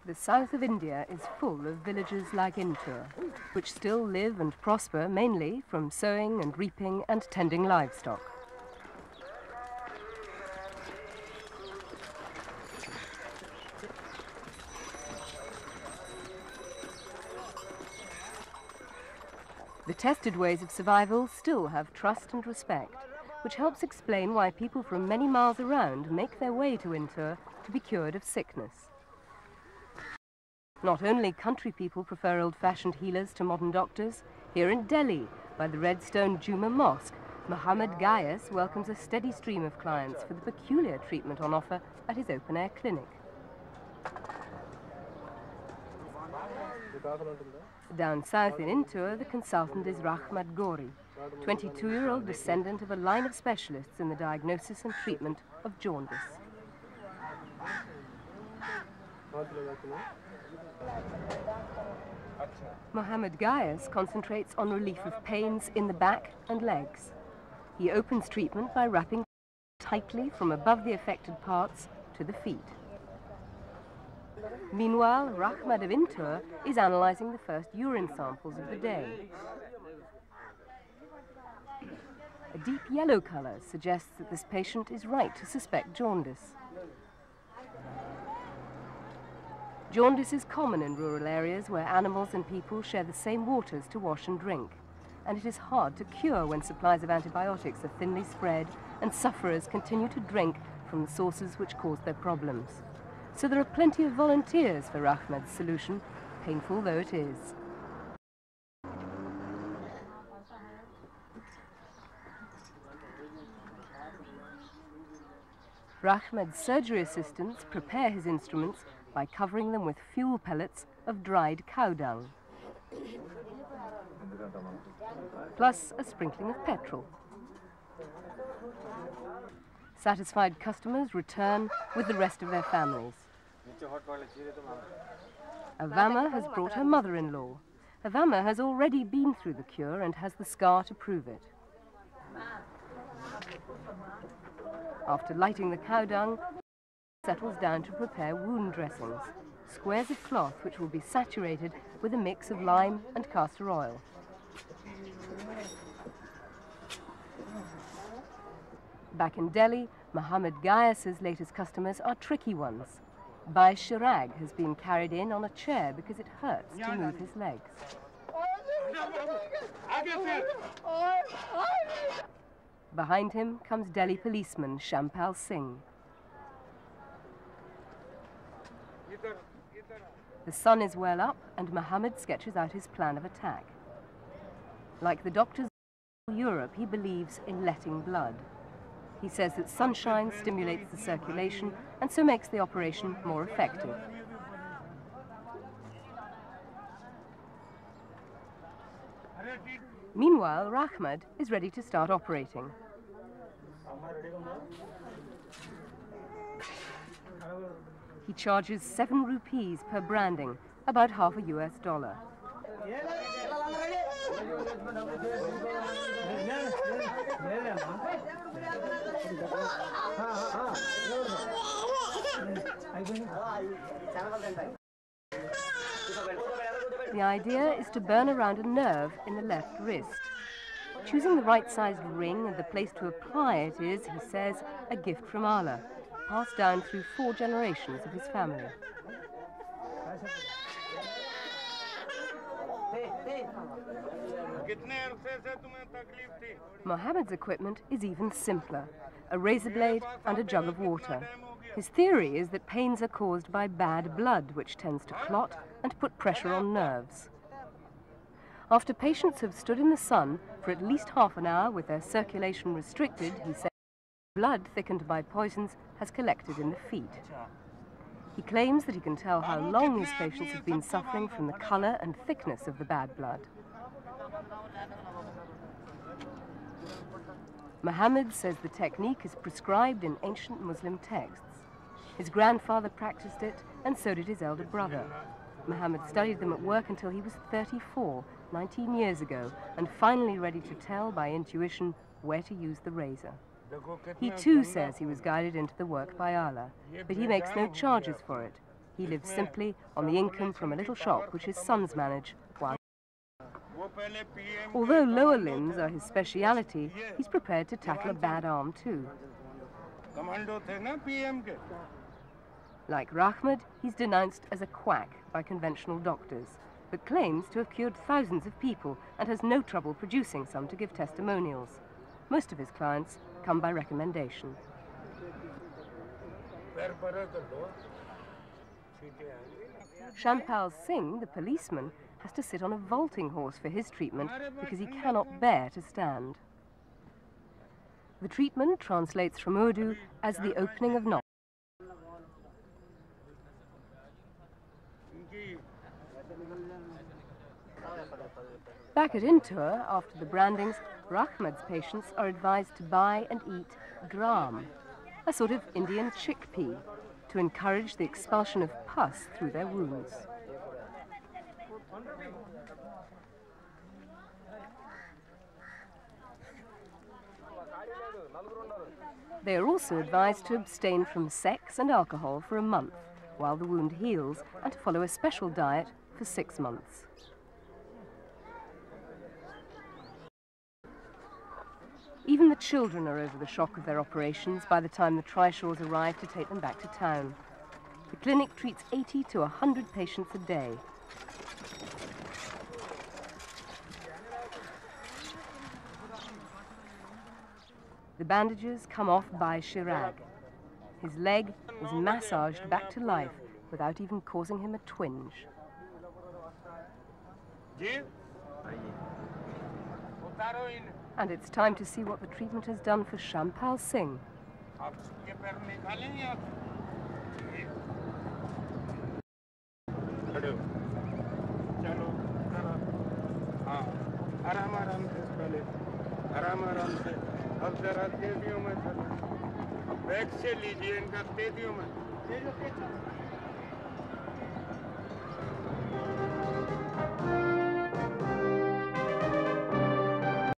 The south of India is full of villages like Intur, which still live and prosper mainly from sowing and reaping and tending livestock. The tested ways of survival still have trust and respect, which helps explain why people from many miles around make their way to Intur to be cured of sickness. Not only country people prefer old-fashioned healers to modern doctors. Here in Delhi, by the red stone Juma Mosque, Mohammed Ghayas welcomes a steady stream of clients for the peculiar treatment on offer at his open-air clinic. Down south in Intur, the consultant is Rahmad Gori, 22-year-old descendant of a line of specialists in the diagnosis and treatment of jaundice. Mohammed Ghayas concentrates on relief of pains in the back and legs. He opens treatment by wrapping tightly from above the affected parts to the feet. Meanwhile, Rahmad of Intur is analysing the first urine samples of the day. A deep yellow colour suggests that this patient is right to suspect jaundice. Jaundice is common in rural areas where animals and people share the same waters to wash and drink, and it is hard to cure when supplies of antibiotics are thinly spread and sufferers continue to drink from the sources which cause their problems. So there are plenty of volunteers for Rahmad's solution, painful though it is. Rahmad's surgery assistants prepare his instruments by covering them with fuel pellets of dried cow dung, plus a sprinkling of petrol. Satisfied customers return with the rest of their families. Avama has brought her mother-in-law. Avama has already been through the cure and has the scar to prove it. After lighting the cow dung, settles down to prepare wound dressings, squares of cloth which will be saturated with a mix of lime and castor oil. Back in Delhi, Mohammed Ghayas' latest customers are tricky ones. Bai Shirag has been carried in on a chair because it hurts to move his legs. Behind him comes Delhi policeman Shampal Singh. The sun is well up and Mohammed sketches out his plan of attack. Like the doctors in Europe, he believes in letting blood. He says that sunshine stimulates the circulation and so makes the operation more effective. Meanwhile, Rahmad is ready to start operating. He charges 7 rupees per branding, about half a US dollar. The idea is to burn around a nerve in the left wrist. Choosing the right-sized ring and the place to apply it is, he says, a gift from Allah, passed down through 4 generations of his family. Mohammed's equipment is even simpler, a razor blade and a jug of water. His theory is that pains are caused by bad blood, which tends to clot and put pressure on nerves. After patients have stood in the sun for at least half an hour with their circulation restricted, he says, blood thickened by poisons has collected in the feet. He claims that he can tell how long his patients have been suffering from the colour and thickness of the bad blood. Mohammed says the technique is prescribed in ancient Muslim texts. His grandfather practiced it, and so did his elder brother. Mohammed studied them at work until he was 34, 19 years ago, and finally ready to tell by intuition where to use the razor. He too says he was guided into the work by Allah, but he makes no charges for it. He lives simply on the income from a little shop which his sons manage. Although lower limbs are his speciality, he's prepared to tackle a bad arm too. Like Rahmad, he's denounced as a quack by conventional doctors, but claims to have cured thousands of people and has no trouble producing some to give testimonials. Most of his clients come by recommendation. Shampal Singh, the policeman, has to sit on a vaulting horse for his treatment because he cannot bear to stand. The treatment translates from Urdu as the opening of knot. Back at Intur, after the brandings, Rahmad's patients are advised to buy and eat gram, a sort of Indian chickpea, to encourage the expulsion of pus through their wounds. They are also advised to abstain from sex and alcohol for a month while the wound heals and to follow a special diet for 6 months. Even the children are over the shock of their operations by the time the trishaws arrive to take them back to town. The clinic treats 80 to 100 patients a day. The bandages come off by Chirag. His leg is massaged back to life without even causing him a twinge. And it's time to see what the treatment has done for Shampal Singh. अब जरा तेजियों में bag से लीजिए इनका तेजियों में